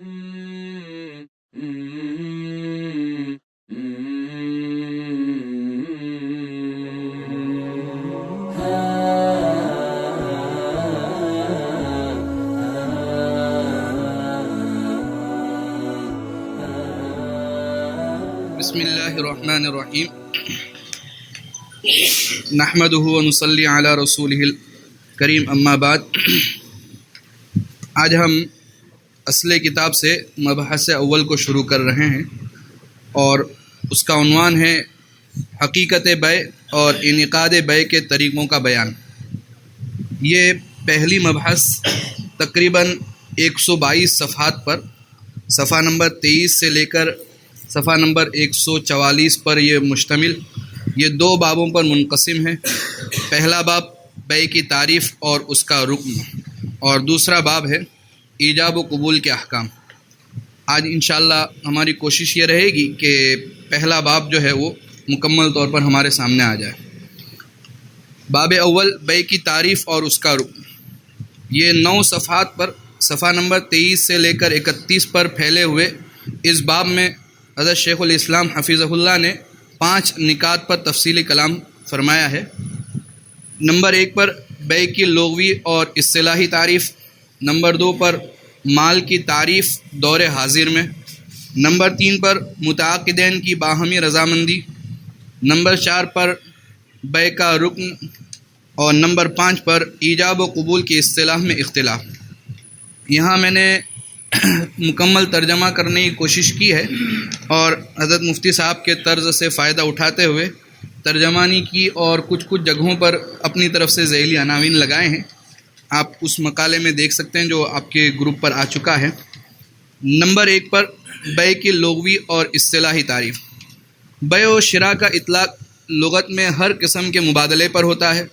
بسم اللہ الرحمن الرحیم نحمدہ ونصلی علی رسولہ الکریم اما بعد۔ آج ہم اصل کتاب سے مبحث اول کو شروع کر رہے ہیں اور اس کا عنوان ہے حقیقت بیع اور انعقاد بیع کے طریقوں کا بیان۔ یہ پہلی مبحث تقریباً 122 صفحات پر صفحہ نمبر 23 سے لے کر صفحہ نمبر 144 پر یہ مشتمل، یہ دو بابوں پر منقسم ہے۔ پہلا باب بیع کی تعریف اور اس کا رکن، اور دوسرا باب ہے ایجاب و قبول کے احکام۔ آج انشاءاللہ ہماری کوشش یہ رہے گی کہ پہلا باب جو ہے وہ مکمل طور پر ہمارے سامنے آ جائے۔ باب اول بیع کی تعریف اور اس کا رکن، یہ 9 صفحات پر صفحہ نمبر 23 سے لے کر 31 پر پھیلے ہوئے اس باب میں حضرت شیخ الاسلام حفظہ اللہ نے 5 نکات پر تفصیلی کلام فرمایا ہے۔ نمبر 1 پر بیع کی لغوی اور اصطلاحی تعریف، نمبر 2 پر مال کی تعریف دور حاضر میں، نمبر 3 پر متعاقدین کی باہمی رضامندی، نمبر 4 پر بیع کا رکن، اور نمبر 5 پر ایجاب و قبول کی اصطلاح میں اختلاف۔ یہاں میں نے مکمل ترجمہ کرنے کی کوشش کی ہے اور حضرت مفتی صاحب کے طرز سے فائدہ اٹھاتے ہوئے ترجمانی کی اور کچھ جگہوں پر اپنی طرف سے ذیلی عناوین لگائے ہیں۔ آپ اس مقالے میں دیکھ سکتے ہیں جو آپ کے گروپ پر آ چکا ہے۔ نمبر 1 پر بیع کی لغوی اور اصطلاحی تعریف۔ بیع و شراء کا اطلاق لغت میں ہر قسم کے مبادلے پر ہوتا ہے،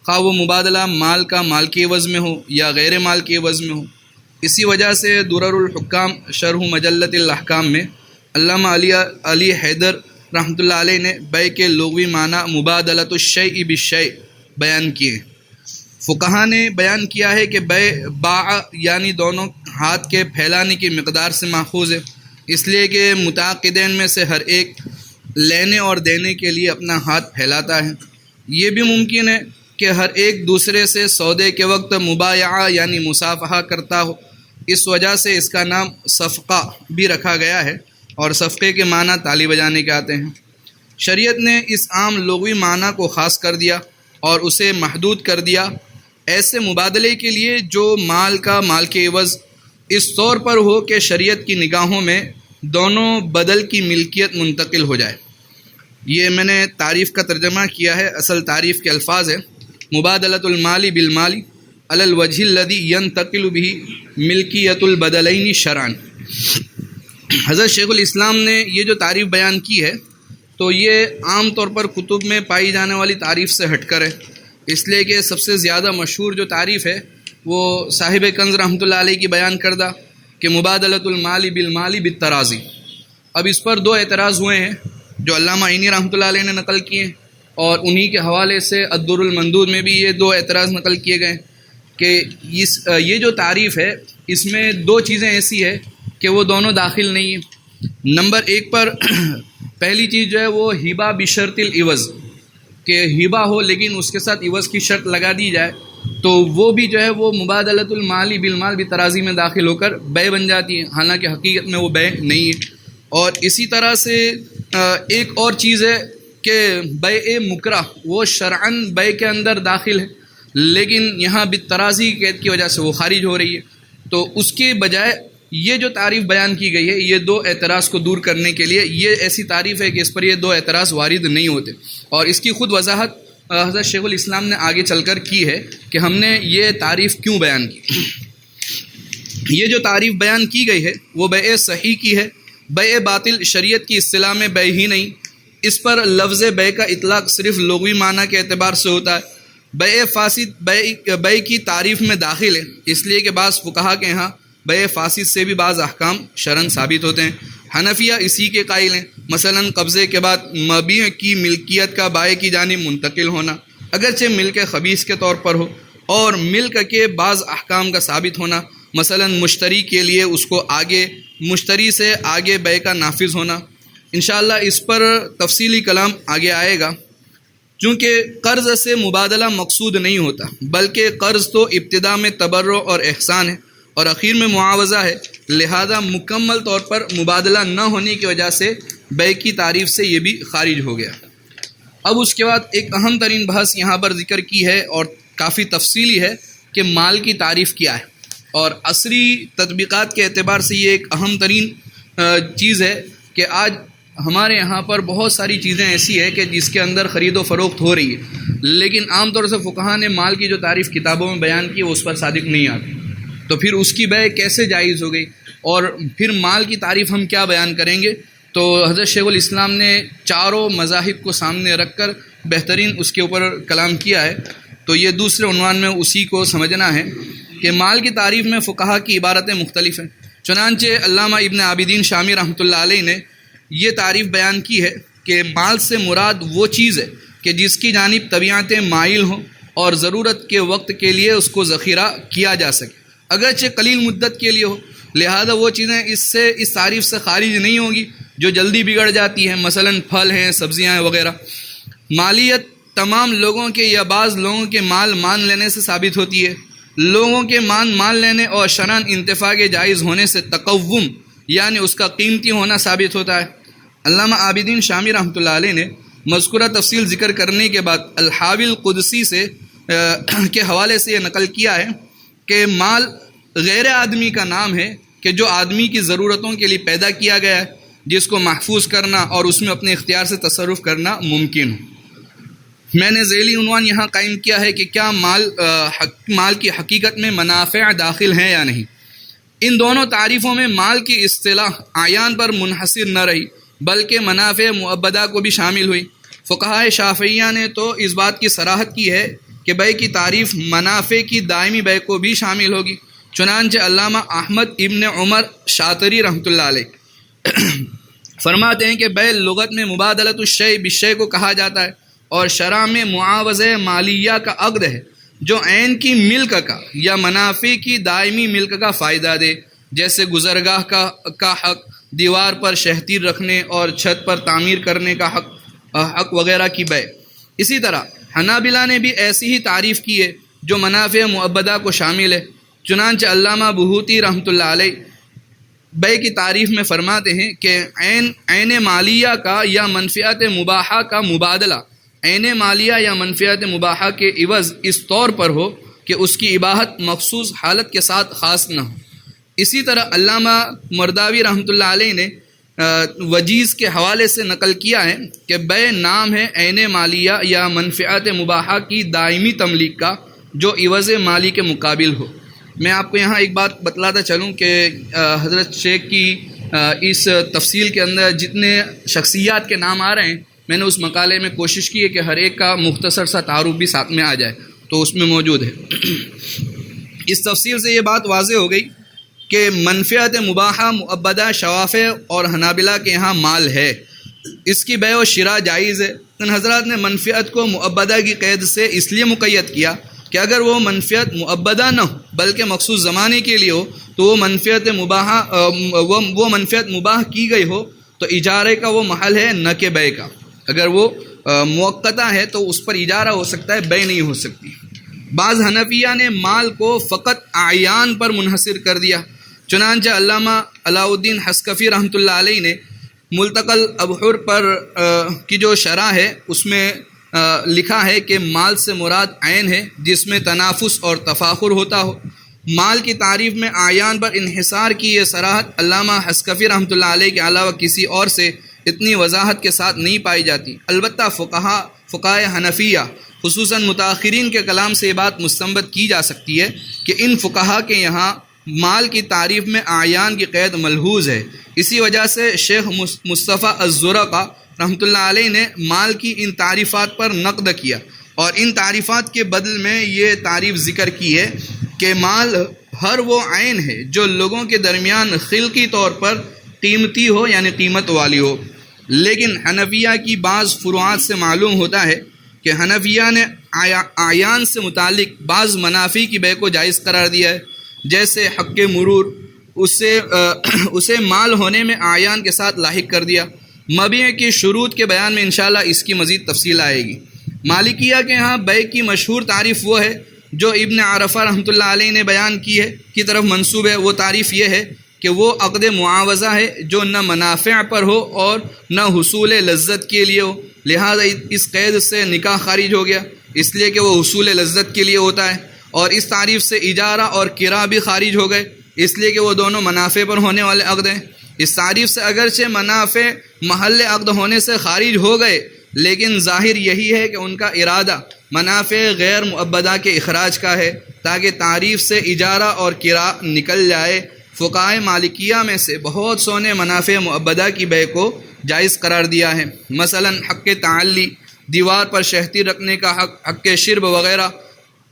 خواہ وہ مبادلہ مال کا مال کے عوض میں ہو یا غیر مال کے عوض میں ہو۔ اسی وجہ سے درر الحکام شرح مجلۃ الاحکام میں علامہ علی حیدر رحمۃ اللہ علیہ نے بیع کے لغوی معنی مبادلۃ الشیء بالشیء بیان کیے۔ فقہا نے بیان کیا ہے کہ بیع باع یعنی دونوں ہاتھ کے پھیلانے کی مقدار سے ماخوذ ہے، اس لیے کہ متعاقدین میں سے ہر ایک لینے اور دینے کے لیے اپنا ہاتھ پھیلاتا ہے۔ یہ بھی ممکن ہے کہ ہر ایک دوسرے سے سودے کے وقت مبایعہ یعنی مصافحہ کرتا ہو، اس وجہ سے اس کا نام صفقہ بھی رکھا گیا ہے، اور صفقے کے معنی تالی بجانے کے آتے ہیں۔ شریعت نے اس عام لغوی معنی کو خاص کر دیا اور اسے محدود کر دیا ایسے مبادلے کے لیے جو مال کا مال کے عوض اس طور پر ہو کہ شریعت کی نگاہوں میں دونوں بدل کی ملکیت منتقل ہو جائے۔ یہ میں نے تعریف کا ترجمہ کیا ہے۔ اصل تعریف کے الفاظ ہے مبادلۃ المال بالمال علی الوجہ الذی ینتقل به ملکیت البدلین شرعا۔ حضرت شیخ الاسلام نے یہ جو تعریف بیان کی ہے تو یہ عام طور پر کتب میں پائی جانے والی تعریف سے ہٹ کر ہے، اس لیے کہ سب سے زیادہ مشہور جو تعریف ہے وہ صاحب کنز رحمۃ اللہ علیہ کی بیان کردہ کہ مبادلۃ المال بالمال بالتراضی۔ اب اس پر 2 اعتراض ہوئے ہیں جو علامہ عینی رحمۃ اللہ علیہ نے نقل کیے ہیں، اور انہی کے حوالے سے الدر المندود میں بھی یہ 2 اعتراض نقل کیے گئے کہ یہ جو تعریف ہے اس میں 2 چیزیں ایسی ہے کہ وہ دونوں داخل نہیں ہیں۔ نمبر 1 پر پہلی چیز جو ہے وہ ہبہ بشرط العوض، کہ ہبہ ہو لیکن اس کے ساتھ عوض کی شرط لگا دی جائے تو وہ بھی جو ہے وہ مبادلۃ المال بالمال بالتراضی میں داخل ہو کر بیع بن جاتی ہے، حالانکہ حقیقت میں وہ بیع نہیں ہے۔ اور اسی طرح سے ایک اور چیز ہے کہ بیع مکرہ وہ شرعاً بیع کے اندر داخل ہے لیکن یہاں بالتراضی قید کی وجہ سے وہ خارج ہو رہی ہے۔ تو اس کے بجائے یہ جو تعریف بیان کی گئی ہے یہ 2 اعتراض کو دور کرنے کے لیے یہ ایسی تعریف ہے کہ اس پر یہ 2 اعتراض وارد نہیں ہوتے، اور اس کی خود وضاحت حضرت شیخ الاسلام نے آگے چل کر کی ہے کہ ہم نے یہ تعریف کیوں بیان کی۔ یہ جو تعریف بیان کی گئی ہے وہ بیع صحیح کی ہے، بیع باطل شریعت کی اصطلاح میں بیع ہی نہیں۔ اس پر لفظ بیع کا اطلاق صرف لغوی معنی کے اعتبار سے ہوتا ہے۔ بیع فاسد بیع کی تعریف میں داخل ہے، اس لیے کہ بعض فقہا کے ہاں بیع فاسد سے بھی بعض احکام شرعاً ثابت ہوتے ہیں۔ حنفیہ اسی کے قائل ہیں، مثلا قبضے کے بعد مبیع کی ملکیت کا بائع کی جانب منتقل ہونا، اگرچہ ملک خبیث کے طور پر ہو، اور ملک کے بعض احکام کا ثابت ہونا، مثلا مشتری کے لیے اس کو آگے مشتری سے آگے بے کا نافذ ہونا. انشاءاللہ اس پر تفصیلی کلام آگے آئے گا. چونکہ قرض سے مبادلہ مقصود نہیں ہوتا، بلکہ قرض تو ابتدا میں تبرع اور احسان ہے اور اخیر میں معاوضہ ہے، لہذا مکمل طور پر مبادلہ نہ ہونے کی وجہ سے بے کی تعریف سے یہ بھی خارج ہو گیا. اب اس کے بعد ایک اہم ترین بحث یہاں پر ذکر کی ہے اور کافی تفصیلی ہے کہ مال کی تعریف کیا ہے، اور عصری تطبیقات کے اعتبار سے یہ ایک اہم ترین چیز ہے کہ آج ہمارے یہاں پر بہت ساری چیزیں ایسی ہیں کہ جس کے اندر خرید و فروخت ہو رہی ہے، لیکن عام طور سے فقہاء نے مال کی جو تعریف کتابوں میں بیان کی وہ اس پر صادق نہیں آتی. تو پھر اس کی بے کیسے جائز ہو گئی، اور پھر مال کی تعریف ہم کیا بیان کریں گے؟ تو حضرت شیخ الاسلام نے چاروں مذاہب کو سامنے رکھ کر بہترین اس کے اوپر کلام کیا ہے. تو یہ دوسرے عنوان میں اسی کو سمجھنا ہے کہ مال کی تعریف میں فقہاء کی عبارتیں مختلف ہیں. چنانچہ علامہ ابن عابدین شامی رحمۃ اللہ علیہ نے یہ تعریف بیان کی ہے کہ مال سے مراد وہ چیز ہے کہ جس کی جانب طبیعتیں مائل ہوں اور ضرورت کے وقت کے لیے اس کو ذخیرہ کیا جا سکے، اگرچہ قلیل مدت کے لیے ہو. لہذا وہ چیزیں اس تعریف سے خارج نہیں ہوں گی جو جلدی بگڑ جاتی ہیں، مثلا پھل ہیں، سبزیاں ہیں وغیرہ. مالیت تمام لوگوں کے یا بعض لوگوں کے مال مان لینے سے ثابت ہوتی ہے. لوگوں کے مان لینے اور شرعاً انتفاع کے جائز ہونے سے تقوم یعنی اس کا قیمتی ہونا ثابت ہوتا ہے. علامہ عابدین شامی رحمۃ اللہ علیہ نے مذکورہ تفصیل ذکر کرنے کے بعد الحاوی القدسی سے کے حوالے سے یہ نقل کیا ہے کہ مال غیر آدمی کا نام ہے کہ جو آدمی کی ضرورتوں کے لیے پیدا کیا گیا ہے، جس کو محفوظ کرنا اور اس میں اپنے اختیار سے تصرف کرنا ممکن ہو. میں نے ذیلی عنوان یہاں قائم کیا ہے کہ کیا مال کی حقیقت میں منافع داخل ہیں یا نہیں. ان دونوں تعریفوں میں مال کی اصطلاح اعیان پر منحصر نہ رہی بلکہ منافع معبدہ کو بھی شامل ہوئی. فقہائے شافعیہ نے تو اس بات کی صراحت کی ہے کہ بے کی تعریف منافع کی دائمی بے کو بھی شامل ہوگی. چنانچہ علامہ احمد ابن عمر شاطری رحمۃ اللہ علیہ فرماتے ہیں کہ بے لغت میں مبادلۃ الشیء بالشیء کو کہا جاتا ہے اور شرع میں معاوضہ مالیہ کا عقد ہے جو عین کی ملک کا یا منافع کی دائمی ملک کا فائدہ دے، جیسے گزرگاہ کا حق، دیوار پر شہتیر رکھنے اور چھت پر تعمیر کرنے کا حق وغیرہ کی بے. اسی طرح حنابلہ نے بھی ایسی ہی تعریف کی ہے جو منافع معبدہ کو شامل ہے. چنانچہ علامہ بہوتی رحمۃ اللہ علیہ بے کی تعریف میں فرماتے ہیں کہ عین مالیہ کا یا منفعت مباحہ کا مبادلہ عین مالیہ یا منفعت مباحہ کے عوض اس طور پر ہو کہ اس کی اباحت مخصوص حالت کے ساتھ خاص نہ ہو. اسی طرح علامہ مرداوی رحمۃ اللہ علیہ نے وجیز کے حوالے سے نقل کیا ہے کہ بے نام ہے عین مالیہ یا منفعت مباحہ کی دائمی تملیک کا جو عوض مالی کے مقابل ہو. میں آپ کو یہاں ایک بات بتلاتا چلوں کہ حضرت شیخ کی اس تفصیل کے اندر جتنے شخصیات کے نام آ رہے ہیں، میں نے اس مقالے میں کوشش کی ہے کہ ہر ایک کا مختصر سا تعارف بھی ساتھ میں آ جائے، تو اس میں موجود ہے. اس تفصیل سے یہ بات واضح ہو گئی کہ منفعت مباحہ معبدہ شوافع اور حنابلہ کے یہاں مال ہے، اس کی بیع و شراء جائز ہے. ان حضرات نے منفعت کو معبدہ کی قید سے اس لیے مقید کیا کہ اگر وہ منفعت معبدہ نہ ہو بلکہ مخصوص زمانے کے لیے ہو تو وہ منفعت مباح کی گئی ہو تو اجارے کا وہ محل ہے نہ کہ بے کا. اگر وہ موقتہ ہے تو اس پر اجارہ ہو سکتا ہے، بے نہیں ہو سکتی. بعض حنفیہ نے مال کو فقط اعیان پر منحصر کر دیا. چنانچہ علامہ علاء الدین حسکفی رحمۃ اللہ علیہ نے ملتقى الابحر پر کی جو شرح ہے اس میں لکھا ہے کہ مال سے مراد عین ہے جس میں تنافس اور تفاخر ہوتا ہو. مال کی تعریف میں اعیان پر انحصار کی یہ صراحت علامہ حسکفی رحمۃ اللہ علیہ کے علاوہ کسی اور سے اتنی وضاحت کے ساتھ نہیں پائی جاتی. البتہ فقہائے حنفیہ خصوصاً متاخرین کے کلام سے یہ بات مستنبط کی جا سکتی ہے کہ ان فقہا کے یہاں مال کی تعریف میں اعیان کی قید ملحوظ ہے. اسی وجہ سے شیخ مصطفیٰ الزرقہ رحمۃ اللہ علیہ نے مال کی ان تعریفات پر نقد کیا اور ان تعریفات کے بدل میں یہ تعریف ذکر کی ہے کہ مال ہر وہ عین ہے جو لوگوں کے درمیان خلقی طور پر قیمتی ہو یعنی قیمت والی ہو. لیکن حنفیہ کی بعض فروعات سے معلوم ہوتا ہے کہ حنفیہ نے اعیان سے متعلق بعض منافع کی بے کو جائز قرار دیا ہے، جیسے حق مرور اسے مال ہونے میں اعیان کے ساتھ لاحق کر دیا۔ مبیع کی شروط کے بیان میں انشاءاللہ اس کی مزید تفصیل آئے گی۔ مالکیہ کے ہاں بیع کی مشہور تعریف وہ ہے جو ابن عرفہ رحمۃ اللہ علیہ نے بیان کی طرف منسوب ہے۔ وہ تعریف یہ ہے کہ وہ عقد معاوضہ ہے جو نہ منافع پر ہو اور نہ حصول لذت کے لیے ہو، لہذا اس قید سے نکاح خارج ہو گیا، اس لیے کہ وہ حصول لذت کے لیے ہوتا ہے، اور اس تعریف سے اجارہ اور کرا بھی خارج ہو گئے، اس لیے کہ وہ دونوں منافع پر ہونے والے عقد ہیں۔ اس تعریف سے اگرچہ منافع محل عقد ہونے سے خارج ہو گئے، لیکن ظاہر یہی ہے کہ ان کا ارادہ منافع غیر معبدہ کے اخراج کا ہے تاکہ تعریف سے اجارہ اور کرا نکل جائے۔ فقہائے مالکیہ میں سے بہت سو نے منافع معبدہ کی بیع کو جائز قرار دیا ہے، مثلا حق تعلی، دیوار پر شہتی رکھنے کا حق، حق شرب وغیرہ۔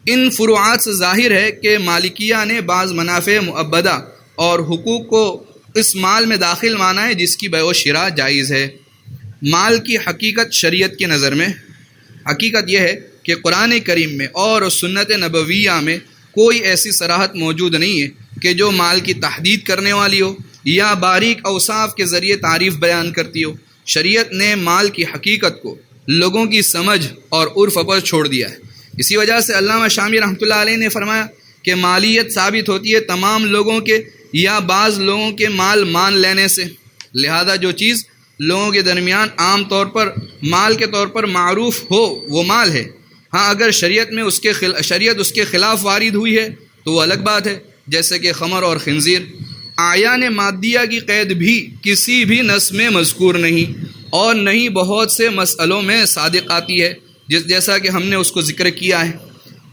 ان فروعات سے ظاہر ہے کہ مالکیہ نے بعض منافع معبدہ اور حقوق کو اس مال میں داخل مانا ہے جس کی بیع و شراء جائز ہے۔ مال کی حقیقت شریعت کی نظر میں حقیقت یہ ہے کہ قرآن کریم میں اور سنت نبویہ میں کوئی ایسی صراحت موجود نہیں ہے کہ جو مال کی تحدید کرنے والی ہو یا باریک اوصاف کے ذریعے تعریف بیان کرتی ہو۔ شریعت نے مال کی حقیقت کو لوگوں کی سمجھ اور عرف پر چھوڑ دیا ہے۔ اسی وجہ سے علامہ شامی رحمۃ اللہ علیہ نے فرمایا کہ مالیت ثابت ہوتی ہے تمام لوگوں کے یا بعض لوگوں کے مال مان لینے سے، لہذا جو چیز لوگوں کے درمیان عام طور پر مال کے طور پر معروف ہو وہ مال ہے۔ ہاں اگر شریعت اس کے خلاف وارد ہوئی ہے تو وہ الگ بات ہے، جیسے کہ خمر اور خنزیر۔ اعیان مادیہ کی قید بھی کسی بھی نص میں مذکور نہیں، اور نہیں بہت سے مسئلوں میں صادق آتی ہے، جیسا کہ ہم نے اس کو ذکر کیا ہے۔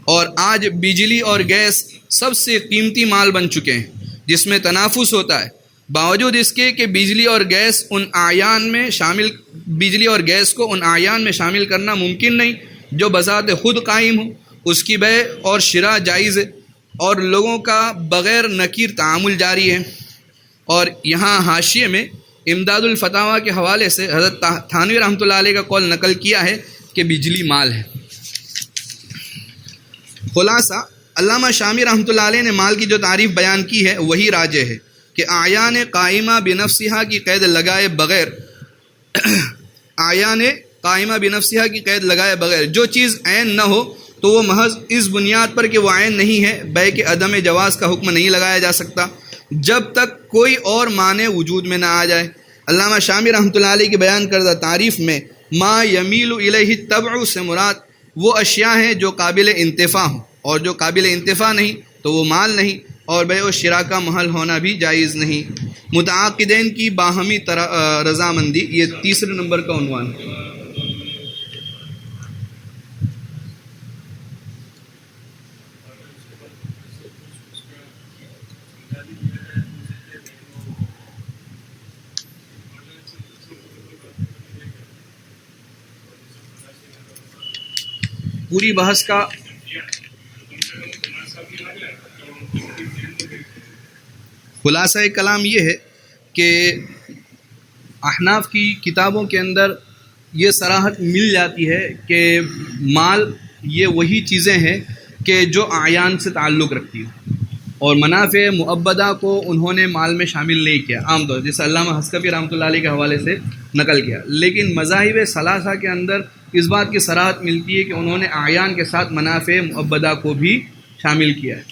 اور آج بجلی اور گیس سب سے قیمتی مال بن چکے ہیں جس میں تنافس ہوتا ہے، باوجود اس کے کہ بجلی اور گیس کو ان اعیان میں شامل کرنا ممکن نہیں جو بذات خود قائم ہو۔ اس کی بیع اور شراء جائز ہے اور لوگوں کا بغیر نکیر تعامل جاری ہے۔ اور یہاں حاشیے میں امداد الفتاویٰ کے حوالے سے حضرت تھانوی رحمۃ اللہ علیہ کا قول نقل کیا ہے کہ بجلی مال ہے۔ خلاصہ علامہ شامی رحمۃ اللہ علیہ نے مال کی جو تعریف بیان کی ہے وہی راجح ہے کہ اعیان قائمہ بنفسہا کی قید لگائے بغیر جو چیز عین نہ ہو تو وہ محض اس بنیاد پر کہ وہ عین نہیں ہے بیع کے عدم جواز کا حکم نہیں لگایا جا سکتا جب تک کوئی اور معنی وجود میں نہ آ جائے۔ علامہ شامی رحمۃ اللہ علیہ کی بیان کردہ تعریف میں ما یمیل الیہ الطبع سے مراد وہ اشیاء ہیں جو قابل انتفاع ہوں، اور جو قابل انتفاع نہیں تو وہ مال نہیں، اور بیع و شراء کا محل ہونا بھی جائز نہیں۔ متعاقدین کی باہمی رضامندی، یہ تیسرے نمبر کا عنوان ہے۔ پوری بحث کا خلاصہ کلام یہ ہے کہ احناف کی کتابوں کے اندر یہ صراحت مل جاتی ہے کہ مال یہ وہی چیزیں ہیں کہ جو اعیان سے تعلق رکھتی ہیں، اور منافع معبدہ کو انہوں نے مال میں شامل نہیں کیا عام طور جیسے علامہ حسکفی رحمۃ اللہ علیہ کے حوالے سے نقل کیا۔ لیکن مذاہب ثلاثہ کے اندر اس بات کی صراحت ملتی ہے کہ انہوں نے اعیان کے ساتھ منافع معبدہ کو بھی شامل کیا ہے۔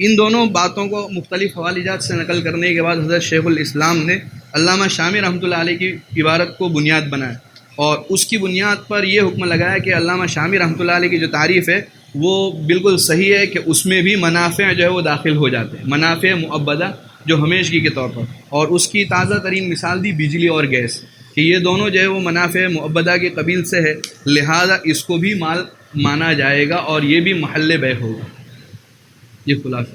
ان دونوں باتوں کو مختلف حوالے جات سے نقل کرنے کے بعد حضرت شیخ الاسلام نے علامہ شامی رحمۃ اللہ علیہ کی عبارت کو بنیاد بنایا، اور اس کی بنیاد پر یہ حکم لگایا کہ علامہ شامی رحمۃ اللہ علیہ کی جو تعریف ہے وہ بالکل صحیح ہے کہ اس میں بھی منافع جو ہے وہ داخل ہو جاتے ہیں، منافع معبدہ جو ہمیشگی کے طور پر، اور اس کی تازہ ترین مثال دی بجلی اور گیس کہ یہ دونوں جو ہے وہ منافع معبدہ کے قبیل سے ہے، لہذا اس کو بھی مال مانا جائے گا اور یہ بھی محل بیع ہوگا۔ یہ خلاصہ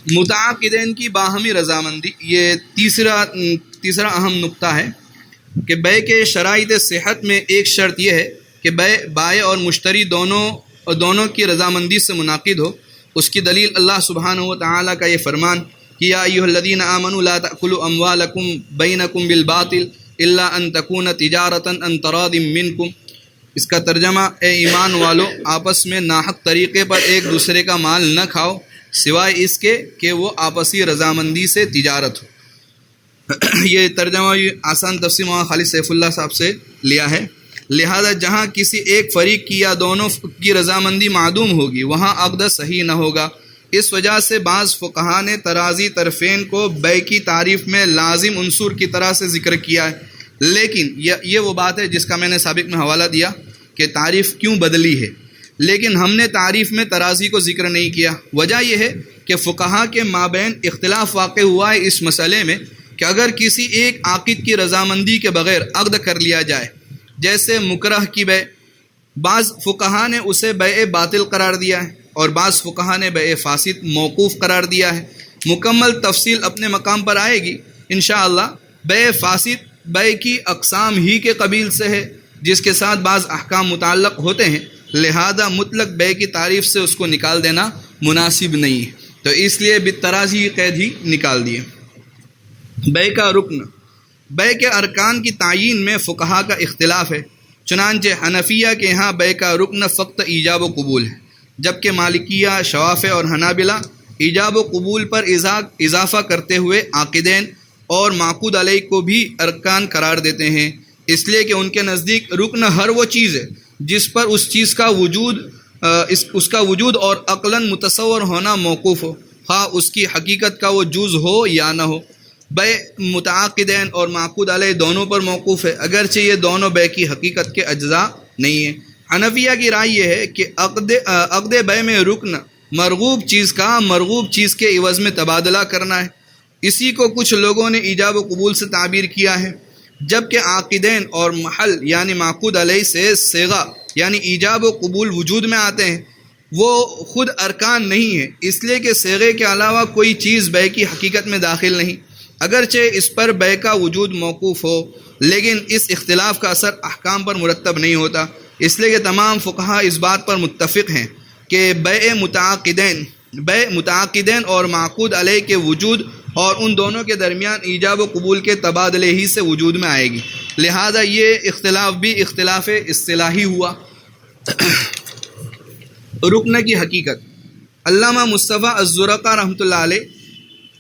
متعاقدین کی باہمی رضامندی، یہ تیسرا اہم نقطہ ہے کہ بیع کے شرائط صحت میں ایک شرط یہ ہے کہ بائع اور مشتری دونوں کی رضامندی سے منعقد ہو۔ اس کی دلیل اللہ سبحانہ و تعالیٰ کا یہ فرمان کہ یا ایھا الذین آمنوا لا تأکلوا اموالکم بینکم بالباطل الا ان تکون تجارۃ عن تراض منکم، اس کا ترجمہ اے ایمان والو آپس میں ناحق طریقے پر ایک دوسرے کا مال نہ کھاؤ سوائے اس کے کہ وہ آپسی رضامندی سے تجارت ہو۔ یہ ترجمہ آسان تفسیر مولانا خالد سیف اللہ صاحب سے لیا ہے۔ لہذا جہاں کسی ایک فریق کی یا دونوں کی رضامندی معدوم ہوگی وہاں عقد صحیح نہ ہوگا۔ اس وجہ سے بعض فقہا نے تراضی طرفین کو بیع کی تعریف میں لازم عنصر کی طرح سے ذکر کیا ہے، لیکن یہ وہ بات ہے جس کا میں نے سابق میں حوالہ دیا کہ تعریف کیوں بدلی ہے، لیکن ہم نے تعریف میں ترازی کو ذکر نہیں کیا۔ وجہ یہ ہے کہ فقہا کے مابین اختلاف واقع ہوا ہے اس مسئلے میں کہ اگر کسی ایک عاقد کی رضامندی کے بغیر عقد کر لیا جائے، جیسے مکرہ کی بیع، بعض فقہا نے اسے بیع باطل قرار دیا ہے اور بعض فقہا نے بیع فاسد موقوف قرار دیا ہے۔ مکمل تفصیل اپنے مقام پر آئے گی انشاءاللہ۔ بیع فاسد بیع کی اقسام ہی کے قبیل سے ہے جس کے ساتھ بعض احکام متعلق ہوتے ہیں، لہذا مطلق بیع کی تعریف سے اس کو نکال دینا مناسب نہیں ہے، تو اس لیے بالتراضی قید ہی نکال دیے۔ بیع کا رکن، بیع کے ارکان کی تعیین میں فقہا کا اختلاف ہے۔ چنانچہ حنفیہ کے ہاں بیع کا رکن فقط ایجاب و قبول ہے، جبکہ مالکیہ، شوافع اور حنابلہ ایجاب و قبول پر اضافہ کرتے ہوئے عاقدین اور معقود علیہ کو بھی ارکان قرار دیتے ہیں، اس لیے کہ ان کے نزدیک رکن ہر وہ چیز ہے جس پر اس چیز کا وجود اور عقلاً متصور ہونا موقوف ہو، خواہ اس کی حقیقت کا وہ جز ہو یا نہ ہو۔ بیع متعاقدین اور معقود علیہ دونوں پر موقوف ہے، اگرچہ یہ دونوں بیع کی حقیقت کے اجزاء نہیں ہیں۔ حنفیہ کی رائے یہ ہے کہ عقد بیع میں رکن مرغوب چیز کا مرغوب چیز کے عوض میں تبادلہ کرنا ہے، اسی کو کچھ لوگوں نے ایجاب و قبول سے تعبیر کیا ہے، جبکہ عاقدین اور محل یعنی معقود علیہ سے صیغہ یعنی ایجاب و قبول وجود میں آتے ہیں، وہ خود ارکان نہیں ہے، اس لیے کہ صیغے کے علاوہ کوئی چیز بیع کی حقیقت میں داخل نہیں، اگرچہ اس پر بیع کا وجود موقوف ہو، لیکن اس اختلاف کا اثر احکام پر مرتب نہیں ہوتا، اس لیے کہ تمام فقہا اس بات پر متفق ہیں کہ بیع متعاقدین اور معقود علیہ کے وجود اور ان دونوں کے درمیان ایجاب و قبول کے تبادلے ہی سے وجود میں آئے گی، لہذا یہ اختلاف بھی اختلاف اصطلاحی ہوا۔ رکن کی حقیقت، علامہ مصطفیٰ الزرقہ رحمۃ اللہ علیہ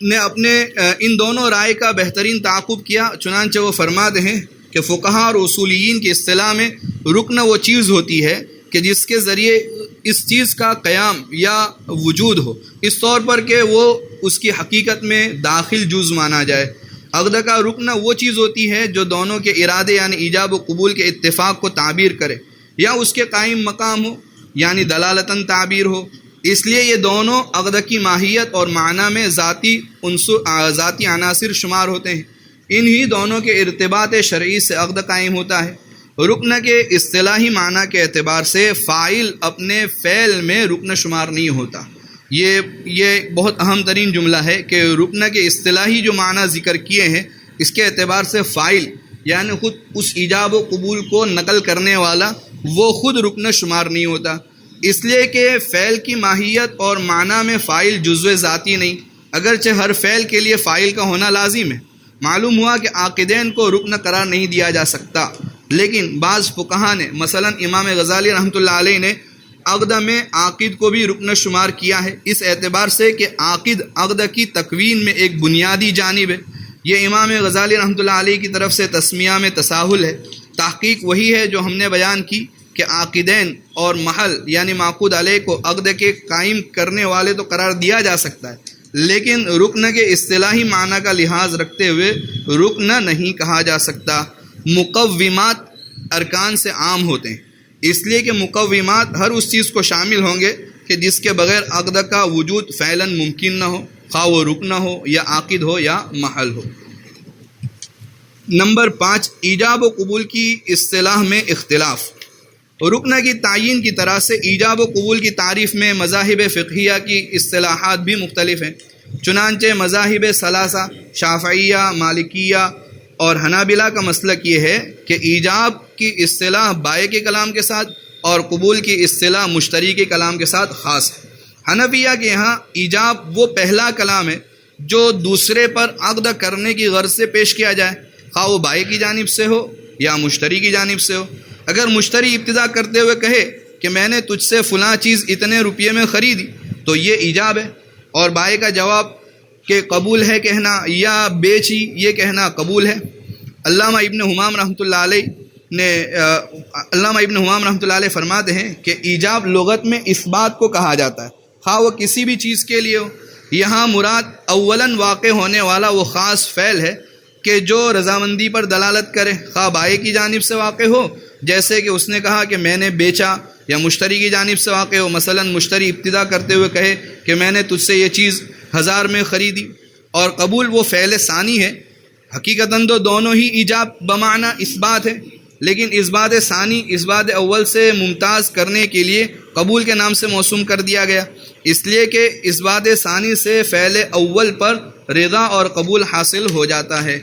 نے اپنے ان دونوں رائے کا بہترین تعاقب کیا، چنانچہ وہ فرماتے ہیں کہ فقہا اور اصولیین کی اصطلاح میں رکن وہ چیز ہوتی ہے کہ جس کے ذریعے اس چیز کا قیام یا وجود ہو، اس طور پر کہ وہ اس کی حقیقت میں داخل جز مانا جائے۔ عقد کا رکن وہ چیز ہوتی ہے جو دونوں کے ارادے یعنی ایجاب و قبول کے اتفاق کو تعبیر کرے یا اس کے قائم مقام ہو یعنی دلالتاً تعبیر ہو، اس لیے یہ دونوں عقد کی ماہیت اور معنی میں ذاتی عناصر شمار ہوتے ہیں، انہی دونوں کے ارتباط شرعی سے عقد قائم ہوتا ہے۔ رکن کے اصطلاحی معنی کے اعتبار سے فاعل اپنے فعل میں رکن شمار نہیں ہوتا۔ یہ بہت اہم ترین جملہ ہے کہ رکن کے اصطلاحی جو معنی ذکر کیے ہیں اس کے اعتبار سے فاعل یعنی خود اس ایجاب و قبول کو نقل کرنے والا وہ خود رکن شمار نہیں ہوتا، اس لیے کہ فعل کی ماہیت اور معنی میں فاعل جزو ذاتی نہیں، اگرچہ ہر فعل کے لیے فاعل کا ہونا لازم ہے۔ معلوم ہوا کہ عاقدین کو رکن قرار نہیں دیا جا سکتا، لیکن بعض فقہا نے مثلا امام غزالی رحمۃ اللہ علیہ نے عقد میں عاقد کو بھی رکن شمار کیا ہے، اس اعتبار سے کہ عاقد عقد کی تکوین میں ایک بنیادی جانب ہے۔ یہ امام غزالی رحمۃ اللہ علیہ کی طرف سے تسمیہ میں تساہل ہے، تحقیق وہی ہے جو ہم نے بیان کی کہ عاقدین اور محل یعنی معقود علیہ کو عقد کے قائم کرنے والے تو قرار دیا جا سکتا ہے، لیکن رکن کے اصطلاحی معنی کا لحاظ رکھتے ہوئے رکن نہیں کہا جا سکتا۔ مقومات ارکان سے عام ہوتے ہیں، اس لیے کہ مقومات ہر اس چیز کو شامل ہوں گے کہ جس کے بغیر عقد کا وجود فعلاً ممکن نہ ہو، خواہ وہ رکن ہو یا عاقد ہو یا محل ہو۔ نمبر 5، ایجاب و قبول کی اصطلاح میں اختلاف۔ رکن کی تعیین کی طرح سے ایجاب و قبول کی تعریف میں مذاہب فقہیہ کی اصطلاحات بھی مختلف ہیں، چنانچہ مذاہب ثلاثہ شافعیہ، مالکیہ اور حنابلہ کا مسلک یہ ہے کہ ایجاب کی اصطلاح بائع کے کلام کے ساتھ اور قبول کی اصطلاح مشتری کے کلام کے ساتھ خاص ہے۔ حنفیہ کے یہاں ایجاب وہ پہلا کلام ہے جو دوسرے پر عقد کرنے کی غرض سے پیش کیا جائے، خواہ وہ بائع کی جانب سے ہو یا مشتری کی جانب سے ہو۔ اگر مشتری ابتدا کرتے ہوئے کہے کہ میں نے تجھ سے فلاں چیز اتنے روپے میں خریدی تو یہ ایجاب ہے، اور بائع کا جواب کہ قبول ہے کہنا یا بیچی یہ کہنا قبول ہے۔ علامہ ابن حمام رحمۃ اللہ علیہ فرماتے ہیں کہ ایجاب لغت میں اس بات کو کہا جاتا ہے، خواہ وہ کسی بھی چیز کے لیے ہو۔ یہاں مراد اولاً واقع ہونے والا وہ خاص فعل ہے کہ جو رضامندی پر دلالت کرے، خواہ بائع کی جانب سے واقع ہو جیسے کہ اس نے کہا کہ میں نے بیچا، یا مشتری کی جانب سے واقع ہو، مثلا مشتری ابتدا کرتے ہوئے کہے کہ میں نے تجھ سے یہ چیز 1000 میں خریدی۔ اور قبول وہ فعل ثانی ہے، حقیقتاً تو دونوں ہی ایجاب بمعنی اثبات ہے، لیکن اثبات ثانی اثبات اول سے ممتاز کرنے کے لیے قبول کے نام سے موسوم کر دیا گیا، اس لیے کہ اثبات ثانی سے فعل اول پر رضا اور قبول حاصل ہو جاتا ہے۔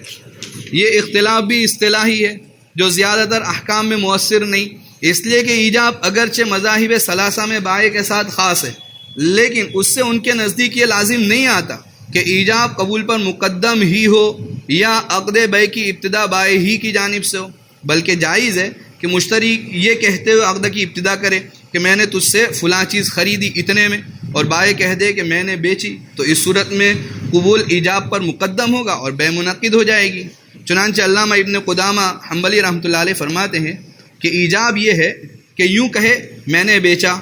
یہ اختلاف بھی اصطلاحی ہے جو زیادہ تر احکام میں مؤثر نہیں، اس لیے کہ ایجاب اگرچہ مذاہب ثلاثہ میں بائع کے ساتھ خاص ہے، لیکن اس سے ان کے نزدیک یہ لازم نہیں آتا کہ ایجاب قبول پر مقدم ہی ہو یا عقد بیع کی ابتدا بائع ہی کی جانب سے ہو، بلکہ جائز ہے کہ مشتری یہ کہتے ہوئے عقد کی ابتدا کرے کہ میں نے تجھ سے فلاں چیز خریدی اتنے میں، اور بائع کہہ دے کہ میں نے بیچی، تو اس صورت میں قبول ایجاب پر مقدم ہوگا اور بیع منعقد ہو جائے گی۔ چنانچہ علامہ ابن قدامہ حنبلی رحمۃ اللہ علیہ فرماتے ہیں کہ ایجاب یہ ہے کہ یوں کہے میں نے بیچا،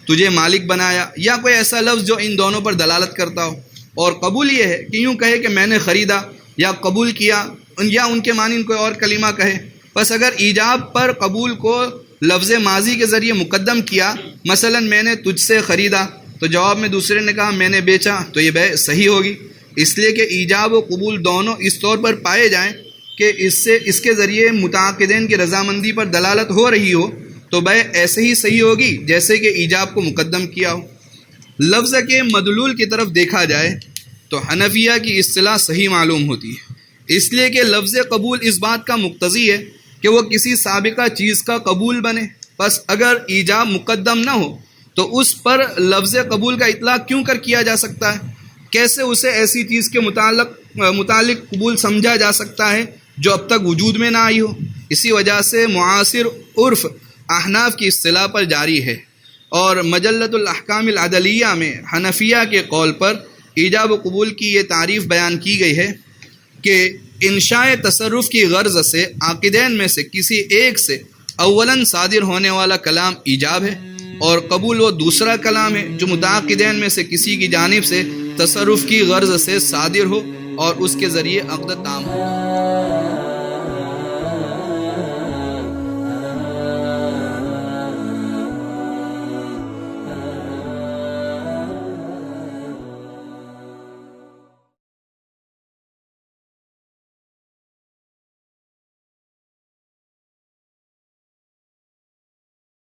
تجھے مالک بنایا، یا کوئی ایسا لفظ جو ان دونوں پر دلالت کرتا ہو، اور قبول یہ ہے کہ یوں کہے کہ میں نے خریدا یا قبول کیا، یا ان کے معنی کوئی اور کلمہ کہے۔ بس اگر ایجاب پر قبول کو لفظ ماضی کے ذریعے مقدم کیا، مثلا میں نے تجھ سے خریدا، تو جواب میں دوسرے نے کہا میں نے بیچا، تو یہ بیع صحیح ہوگی، اس لیے کہ ایجاب و قبول دونوں اس طور پر پائے جائیں کہ اس کے ذریعے متعاقدین کی رضامندی پر دلالت ہو رہی ہو، تو بیع ایسے ہی صحیح ہوگی جیسے کہ ایجاب کو مقدم کیا ہو۔ لفظ کے مدلول کی طرف دیکھا جائے تو حنفیہ کی اصطلاح صحیح معلوم ہوتی ہے، اس لیے کہ لفظ قبول اس بات کا مقتضی ہے کہ وہ کسی سابقہ چیز کا قبول بنے، بس اگر ایجاب مقدم نہ ہو تو اس پر لفظ قبول کا اطلاق کیوں کر کیا جا سکتا ہے؟ کیسے اسے ایسی چیز کے متعلق قبول سمجھا جا سکتا ہے جو اب تک وجود میں نہ آئی ہو؟ اسی وجہ سے معاصر عرف احناف کی اصطلاح پر جاری ہے، اور مجلۃ الاحکام العدلیہ میں حنفیہ کے قول پر ایجاب و قبول کی یہ تعریف بیان کی گئی ہے کہ انشاء تصرف کی غرض سے عاقدین میں سے کسی ایک سے اولاً صادر ہونے والا کلام ایجاب ہے، اور قبول وہ دوسرا کلام ہے جو متعاقدین میں سے کسی کی جانب سے تصرف کی غرض سے صادر ہو اور اس کے ذریعے عقد تام ہو۔